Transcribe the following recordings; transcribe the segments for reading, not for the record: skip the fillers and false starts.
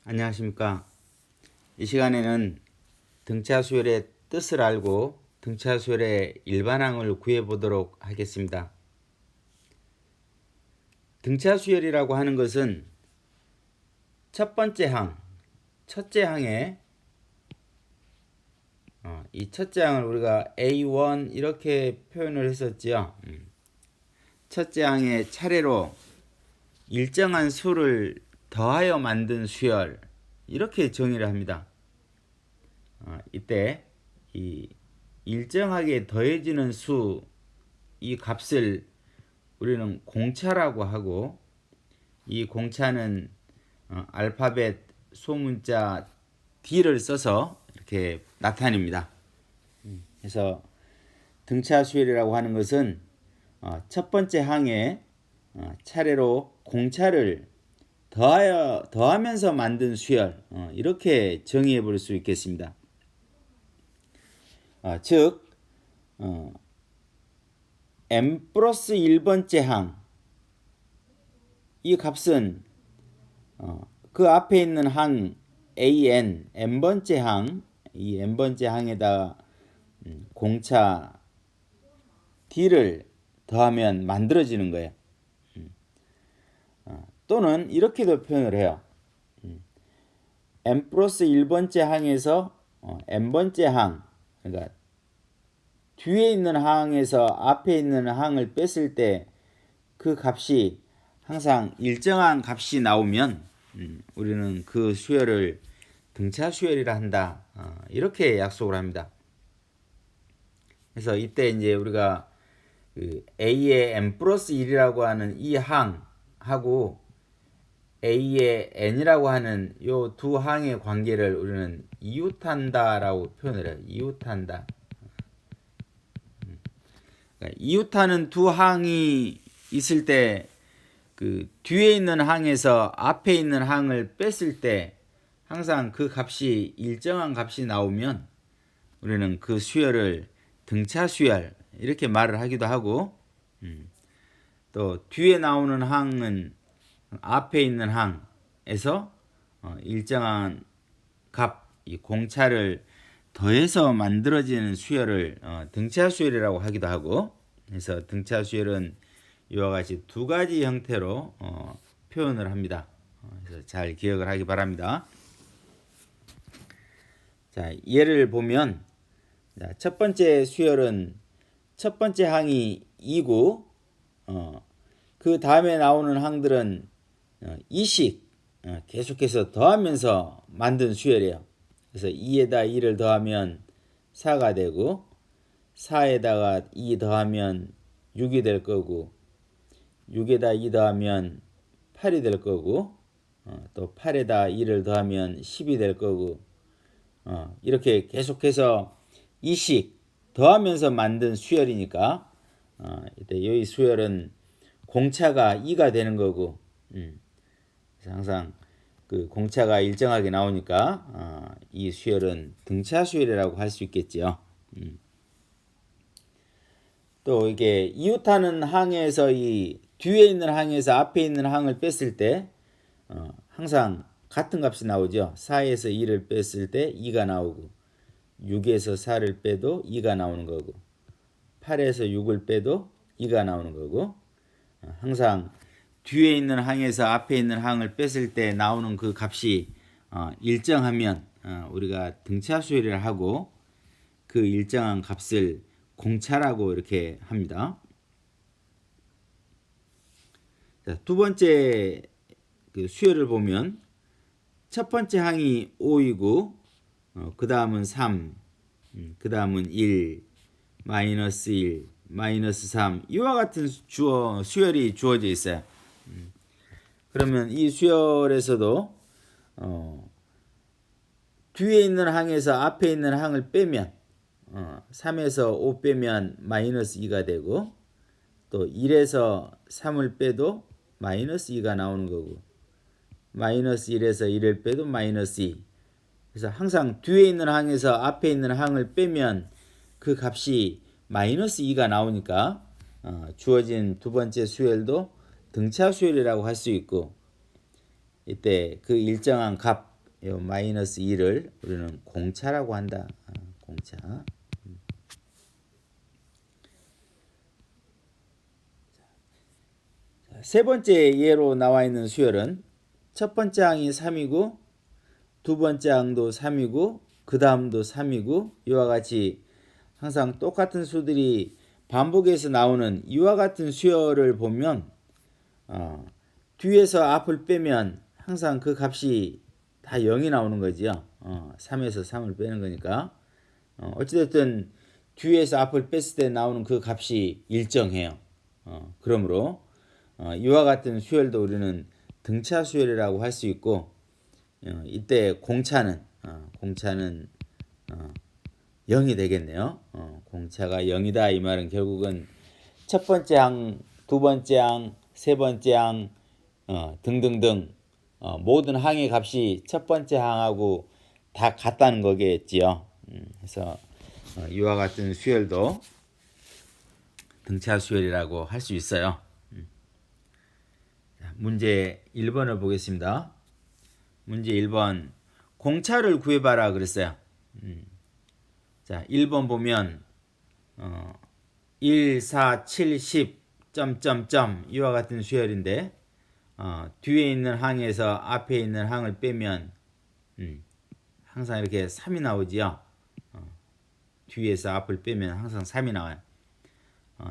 안녕하십니까. 이 시간에는 등차 수열의 뜻을 알고 등차 수열의 일반항을 구해 보도록 하겠습니다. 등차 수열이라고 하는 것은 첫 번째 항, 첫째 항에 이 첫째 항을 우리가 A1 이렇게 표현을 했었지요. 첫째 항에 차례로 일정한 수를 더하여 만든 수열, 이렇게 정의를 합니다. 이때 이 일정하게 더해지는 수, 이 값을 우리는 공차라고 하고, 이 공차는 알파벳 소문자 D를 써서 이렇게 나타냅니다. 그래서 등차 수열이라고 하는 것은 첫 번째 항에 차례로 공차를 더하면서 만든 수열, 이렇게 정의해 볼 수 있겠습니다. 즉 m 플러스 1번째 항, 이 값은 그 앞에 있는 항 an, n번째 항, 이 n번째 항에다가 공차 d를 더하면 만들어지는 거예요. 또는 이렇게도 표현을 해요. m 플러스 1번째 항에서 n번째 항, 그러니까 뒤에 있는 항에서 앞에 있는 항을 뺐을 때 그 값이 항상 일정한 값이 나오면 우리는 그 수열을 등차 수열이라 한다. 이렇게 약속을 합니다. 그래서 이때 이제 우리가 그 A의 n 플러스 1이라고 하는 이 항하고 A의 n이라고 하는 요 두 항의 관계를 우리는 이웃한다라고 표현을 해요. 이웃한다. 그러니까 이웃하는 두 항이 있을 때 그 뒤에 있는 항에서 앞에 있는 항을 뺐을 때 항상 그 값이 일정한 값이 나오면 우리는 그 수열을 등차 수열 이렇게 말을 하기도 하고, 또 뒤에 나오는 항은 앞에 있는 항에서 일정한 값, 이 공차를 더해서 만들어지는 수열을 등차 수열이라고 하기도 하고, 그래서 등차 수열은 이와 같이 두 가지 형태로 표현을 합니다. 그래서 잘 기억을 하기 바랍니다. 자, 예를 보면 첫 번째 수열은 첫 번째 항이 2고 그 다음에 나오는 항들은 2씩 계속해서 더하면서 만든 수열이에요. 그래서 2에다 2를 더하면 4가 되고 4에다가 2 더하면 6이 될 거고 6에다 2 더하면 8이 될 거고 또 8에다 2를 더하면 10이 될 거고 이렇게 계속해서 2씩 더하면서 만든 수열이니까 이때 이 수열은 공차가 2가 되는 거고 그래서 항상 그 공차가 일정하게 나오니까 이 수열은 등차 수열이라고 할 수 있겠지요. 또 이게 이웃하는 항에서 이 뒤에 있는 항에서 앞에 있는 항을 뺐을 때 항상 같은 값이 나오죠. 4에서 2를 뺐을 때 2가 나오고 6에서 4를 빼도 2가 나오는 거고 8에서 6을 빼도 2가 나오는 거고 항상 뒤에 있는 항에서 앞에 있는 항을 뺐을 때 나오는 그 값이 일정하면 우리가 등차 수열을 하고 그 일정한 값을 공차라고 이렇게 합니다. 자, 두 번째 그 수열을 보면 첫 번째 항이 5이고 그 다음은 3, 그 다음은 1, 마이너스 1, 마이너스 3 이와 같은 수열이 주어져 있어요. 그러면 이 수열에서도 뒤에 있는 항에서 앞에 있는 항을 빼면 3에서 5 빼면 마이너스 2가 되고 또 1에서 3을 빼도 마이너스 2가 나오는 거고 마이너스 1에서 1을 빼도 마이너스 2. 그래서 항상 뒤에 있는 항에서 앞에 있는 항을 빼면 그 값이 마이너스 2가 나오니까 주어진 두 번째 수열도 등차 수열이라고 할 수 있고 이때 그 일정한 값 이 마이너스 2를 우리는 공차라고 한다. 공차. 세 번째 예로 나와 있는 수열은 첫 번째 항이 3이고 두 번째 항도 3이고 그 다음도 3이고 이와 같이 항상 똑같은 수들이 반복해서 나오는 이와 같은 수열을 보면 뒤에서 앞을 빼면 항상 그 값이 다 0이 나오는 거지요. 3에서 3을 빼는 거니까 어찌됐든 뒤에서 앞을 뺐을 때 나오는 그 값이 일정해요. 그러므로 이와 같은 수열도 우리는 등차 수열이라고 할 수 있고 이때 공차는 0이 되겠네요. 공차가 0이다 이 말은 결국은 첫 번째 항, 두 번째 항, 세 번째 항 등등등 모든 항의 값이 첫 번째 항하고 다 같다는 거겠지요. 그래서 이와 같은 수열도 등차 수열이라고 할 수 있어요. 문제 1번을 보겠습니다. 문제 1번 공차를 구해봐라 그랬어요. 자, 1번 보면 1, 4, 7, 10 점점점 이와 같은 수열인데 뒤에 있는 항에서 앞에 있는 항을 빼면 항상 이렇게 3이 나오지요. 뒤에서 앞을 빼면 항상 3이 나와요.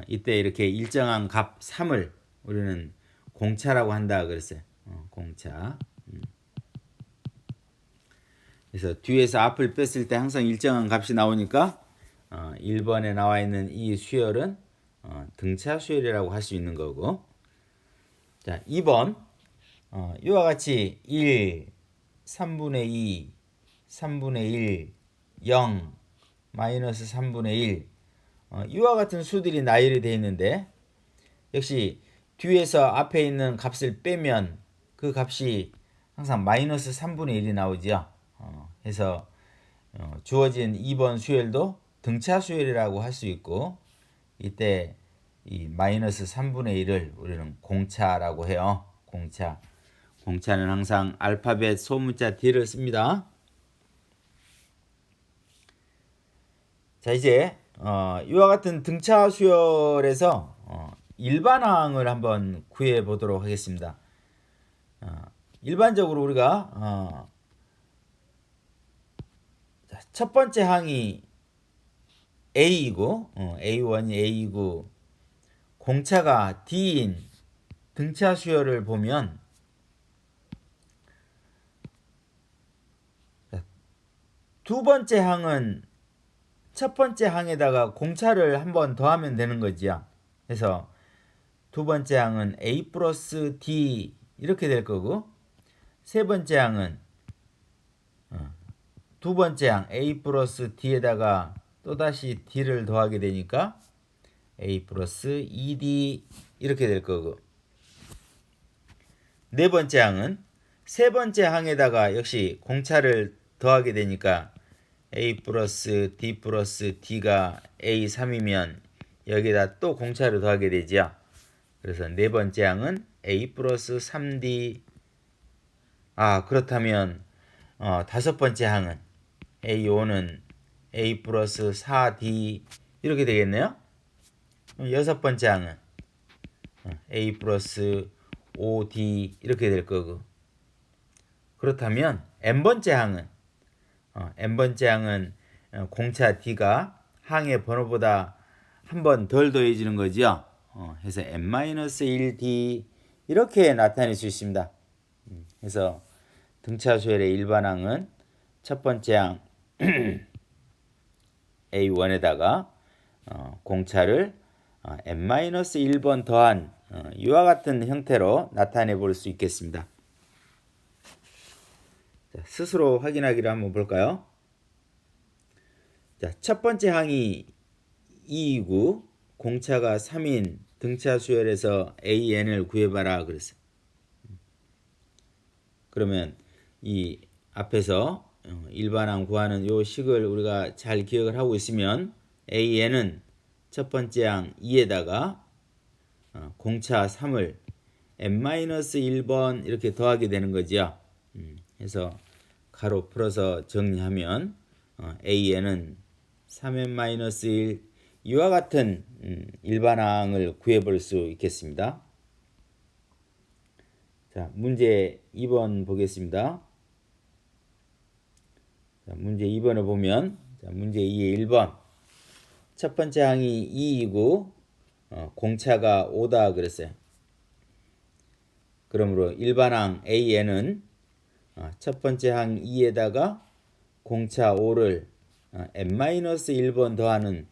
이때 이렇게 일정한 값 3을 우리는 공차라고 한다 그랬어요. 공차. 그래서 뒤에서 앞을 뺐을 때 항상 일정한 값이 나오니까 1번에 나와 있는 이 수열은 등차 수열이라고 할 수 있는 거고. 자, 2번 이와 같이 1, 3분의 2, 3분의 1, 0, 마이너스 3분의 1 이와 같은 수들이 나열이 되어 있는데 역시 뒤에서 앞에 있는 값을 빼면 그 값이 항상 마이너스 3분의 1이 나오죠. 그래서 주어진 2번 수열도 등차 수열이라고 할 수 있고 이때 이 마이너스 3분의 1을 우리는 공차라고 해요. 공차. 공차는 항상 알파벳 소문자 D를 씁니다. 자, 이제 이와 같은 등차 수열에서 일반항을 한번 구해 보도록 하겠습니다. 일반적으로 우리가 첫 번째 항이 A이고 A1이 A이고 공차가 D인 등차 수열을 보면 두 번째 항은 첫 번째 항에다가 공차를 한번 더하면 되는 거지요. 그래서 두 번째 항은 A 플러스 D 이렇게 될 거고 세 번째 항은 두 번째 항 A 플러스 D에다가 또다시 D를 더하게 되니까 A 플러스 2D 이렇게 될 거고 네 번째 항은 세 번째 항에다가 역시 공차를 더하게 되니까 A 플러스 D 플러스 D가 A3이면 여기다 또 공차를 더하게 되죠. 그래서 네 번째 항은 A 플러스 3D 그렇다면 다섯 번째 항은 A5는 A 플러스 4D 이렇게 되겠네요. 여섯 번째 항은 A 플러스 5D 이렇게 될 거고 그렇다면 N번째 항은 N번째 항은 공차 D가 항의 번호보다 한 번 덜 더해지는 거죠. 해서 N-1D 이렇게 나타낼 수 있습니다. 그래서 등차 수열의 일반항은 첫 번째 항 A1에다가 공차를 N-1번 더한 이와 같은 형태로 나타내 볼 수 있겠습니다. 자, 스스로 확인하기를 한번 볼까요? 자, 첫 번째 항이 2이고 공차가 3인 등차 수열에서 AN을 구해봐라 그랬어요. 그러면 이 앞에서 일반항 구하는 요 식을 우리가 잘 기억을 하고 있으면 AN은 첫 번째 항 2에다가 공차 3을 N-1번 이렇게 더하게 되는 거죠. 그래서 가로 풀어서 정리하면 AN은 3n-1 이와 같은 일반항을 구해볼 수 있겠습니다. 자, 문제 2번 보겠습니다. 자, 문제 2번을 보면 문제 2의 1번 첫 번째 항이 2이고 공차가 5다 그랬어요. 그러므로 일반항 AN은 첫 번째 항 2에다가 공차 5를 n-1번 더하는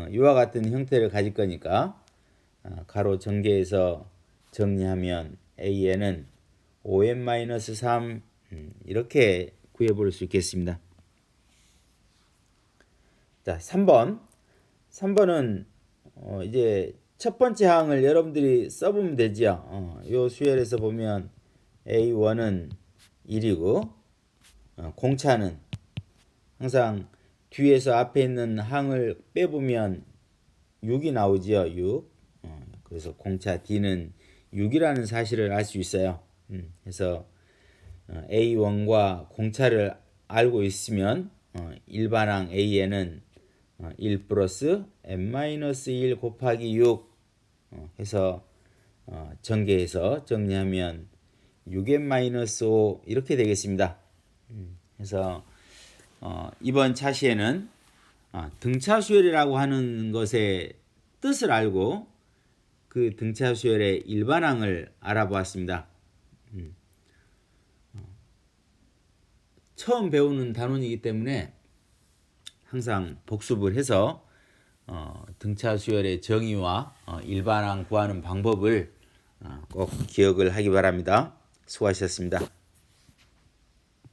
이와 같은 형태를 가질 거니까 가로 전개해서 정리하면 AN은 5n-3 이렇게 구해볼 수 있겠습니다. 자, 3번은 이제 첫 번째 항을 여러분들이 써보면 되죠. 요 수열에서 보면 A1은 1이고 공차는 항상 뒤에서 앞에 있는 항을 빼보면 6이 나오죠. 6. 그래서 공차 D는 6이라는 사실을 알 수 있어요. 그래서 A1과 공차를 알고 있으면 일반항 AN은 1 플러스 n-1 곱하기 6 해서 전개해서 정리하면 6n-5 이렇게 되겠습니다. 그래서 이번 차시에는 등차수열이라고 하는 것의 뜻을 알고 그 등차수열의 일반항을 알아보았습니다. 처음 배우는 단원이기 때문에 항상 복습을 해서 등차수열의 정의와 일반항 구하는 방법을 꼭 기억을 하기 바랍니다. 수고하셨습니다.